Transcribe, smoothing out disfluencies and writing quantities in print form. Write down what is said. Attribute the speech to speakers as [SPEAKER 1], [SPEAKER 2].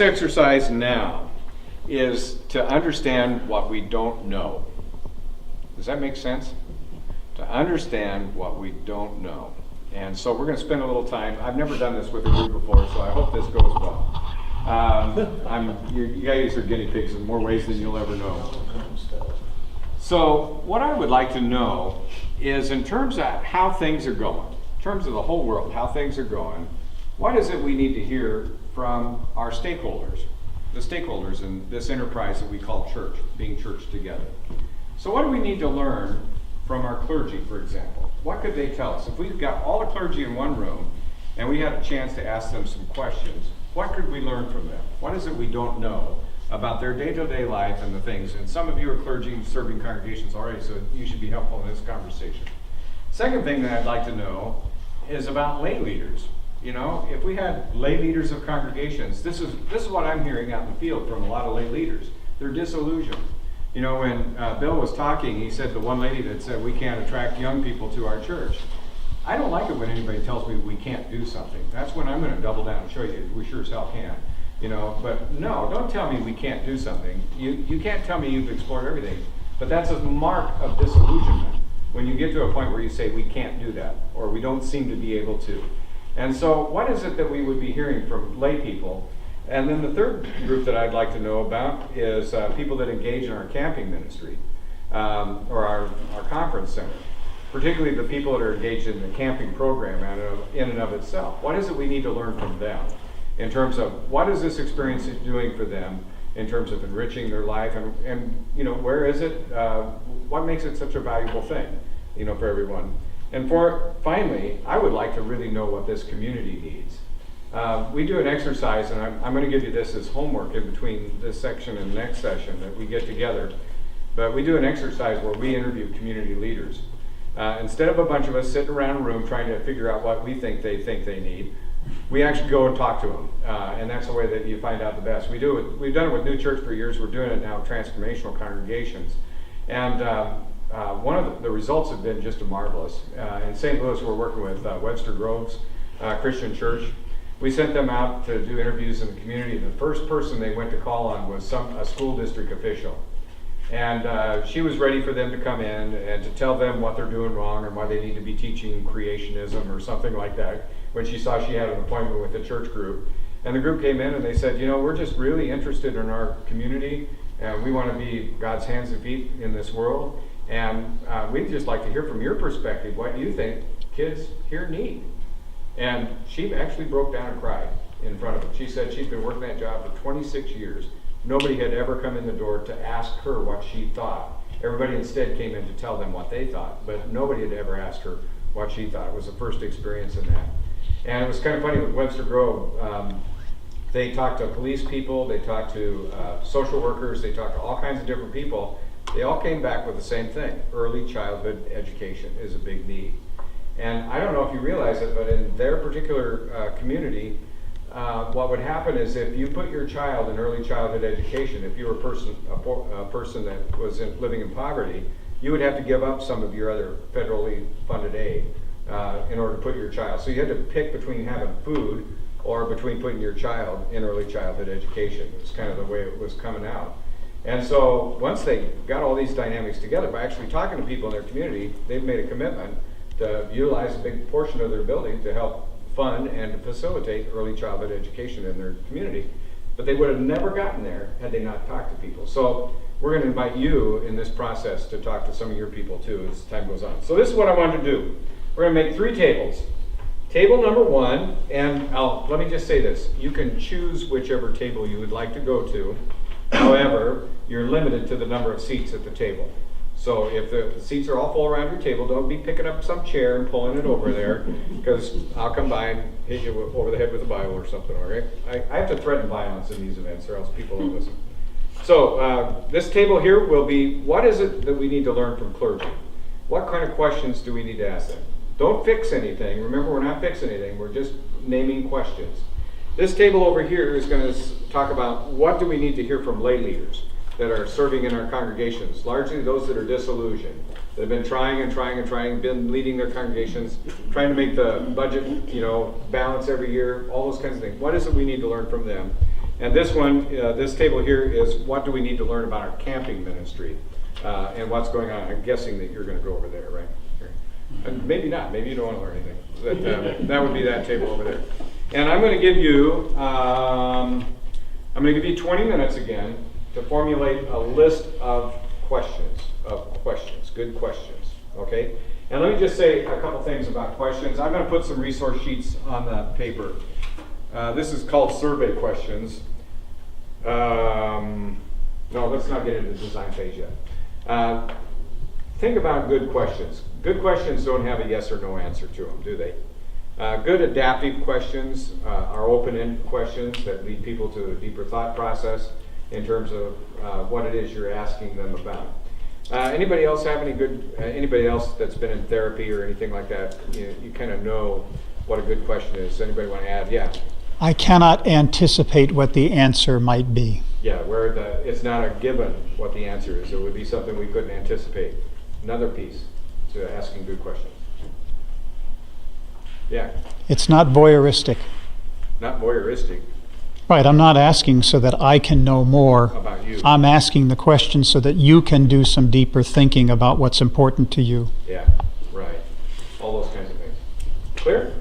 [SPEAKER 1] next exercise now is to understand what we don't know. Does that make sense? To understand what we don't know. And so we're going to spend a little time. I've never done this with a group before, so I hope this goes well. You guys are guinea pigs in more ways than you'll ever know. So what I would like to know is, in terms of how things are going, in terms of the whole world, how things are going, what is it we need to hear from our stakeholders, the stakeholders in this enterprise that we call church, being church together. So what do we need to learn from our clergy, for example? What could they tell us? If we've got all the clergy in one room and we had a chance to ask them some questions, what could we learn from them? What is it we don't know about their day-to-day life and the things? And some of you are clergy serving congregations already, so you should be helpful in this conversation. Second thing that I'd like to know is about lay leaders. You know, if we had lay leaders of congregations, this is what I'm hearing out in the field from a lot of lay leaders. They're disillusioned. You know, when Bill was talking, he said the one lady that said we can't attract young people to our church. I don't like it when anybody tells me we can't do something. That's when I'm going to double down and show you we sure as hell can. You know, but no, don't tell me we can't do something. You can't tell me you've explored everything. But that's a mark of disillusionment when you get to a point where you say we can't do that, or we don't seem to be able to. And so what is it that we would be hearing from lay people? And then the third group that I'd like to know about is people that engage in our camping ministry, or our conference center, particularly the people that are engaged in the camping program in and of itself. What is it we need to learn from them in terms of what is this experience doing for them in terms of enriching their life, and you know, where is it, what makes it such a valuable thing, you know, for everyone. And finally, I would like to really know what this community needs. We do an exercise, and I'm going to give you this as homework in between this section and the next session that we get together. But we do an exercise where we interview community leaders. Instead of a bunch of us sitting around a room trying to figure out what we think they need, we actually go and talk to them. And that's the way that you find out the best. We've done it with New Church for years. We're doing it now with transformational congregations. And one of the results have been just marvelous. In St. Louis, we're working with Webster Groves Christian Church. We sent them out to do interviews in the community. The first person they went to call on was a school district official. And she was ready for them to come in and to tell them what they're doing wrong and why they need to be teaching creationism or something like that, when she saw she had an appointment with the church group. And the group came in and they said, you know, we're just really interested in our community, and we want to be God's hands and feet in this world. And we'd just like to hear from your perspective what you think kids here need. And she actually broke down and cried in front of them. She said she'd been working that job for 26 years. Nobody had ever come in the door to ask her what she thought. Everybody instead came in to tell them what they thought, but nobody had ever asked her what she thought. It was the first experience in that. And it was kind of funny with Webster Grove. They talked to police people, they talked to social workers, they talked to all kinds of different people. They all came back with the same thing. Early childhood education is a big need. And I don't know if you realize it, but in their particular community, what would happen is if you put your child in early childhood education, if you were a person that was living in poverty, you would have to give up some of your other federally funded aid in order to put your child. So you had to pick between having food or between putting your child in early childhood education. It was kind of the way it was coming out. And so once they got all these dynamics together, by actually talking to people in their community, they've made a commitment to utilize a big portion of their building to help fund and to facilitate early childhood education in their community. But they would have never gotten there had they not talked to people. So we're going to invite you in this process to talk to some of your people too as time goes on. So this is what I want to do. We're going to make 3 tables. Table number 1, and let me just say this. You can choose whichever table you would like to go to. However, you're limited to the number of seats at the table. So if the seats are all full around your table, don't be picking up some chair and pulling it over there, because I'll come by and hit you over the head with a Bible or something, okay? I have to threaten violence in these events or else people don't listen. So this table here will be, what is it that we need to learn from clergy? What kind of questions do we need to ask them? Don't fix anything. Remember, we're not fixing anything. We're just naming questions. This table over here is going to talk about what do we need to hear from lay leaders that are serving in our congregations, largely those that are disillusioned, that have been trying, been leading their congregations, trying to make the budget, balance every year, all those kinds of things. What is it we need to learn from them? And this one, this table here is what do we need to learn about our camping ministry and what's going on. I'm guessing that you're going to go over there, right? And maybe not. Maybe you don't want to learn anything. That would be that table over there. And I'm going to give you 20 minutes again to formulate a list of questions, good questions, okay? And let me just say a couple things about questions. I'm going to put some resource sheets on the paper. This is called survey questions. No, let's not get into the design phase yet. Think about good questions. Good questions don't have a yes or no answer to them, do they? Good adaptive questions are open-ended questions that lead people to a deeper thought process in terms of what it is you're asking them about. Anybody else have any good, anybody else that's been in therapy or anything like that, you kind of know what a good question is. Anybody want to add? Yeah.
[SPEAKER 2] I cannot anticipate what the answer might be.
[SPEAKER 1] Yeah, where it's not a given what the answer is. It would be something we couldn't anticipate. Another piece to asking good questions. Yeah.
[SPEAKER 2] It's not voyeuristic.
[SPEAKER 1] Not voyeuristic.
[SPEAKER 2] Right, I'm not asking so that I can know more.
[SPEAKER 1] About you.
[SPEAKER 2] I'm asking the question so that you can do some deeper thinking about what's important to you.
[SPEAKER 1] Yeah, right. All those kinds of things. Clear?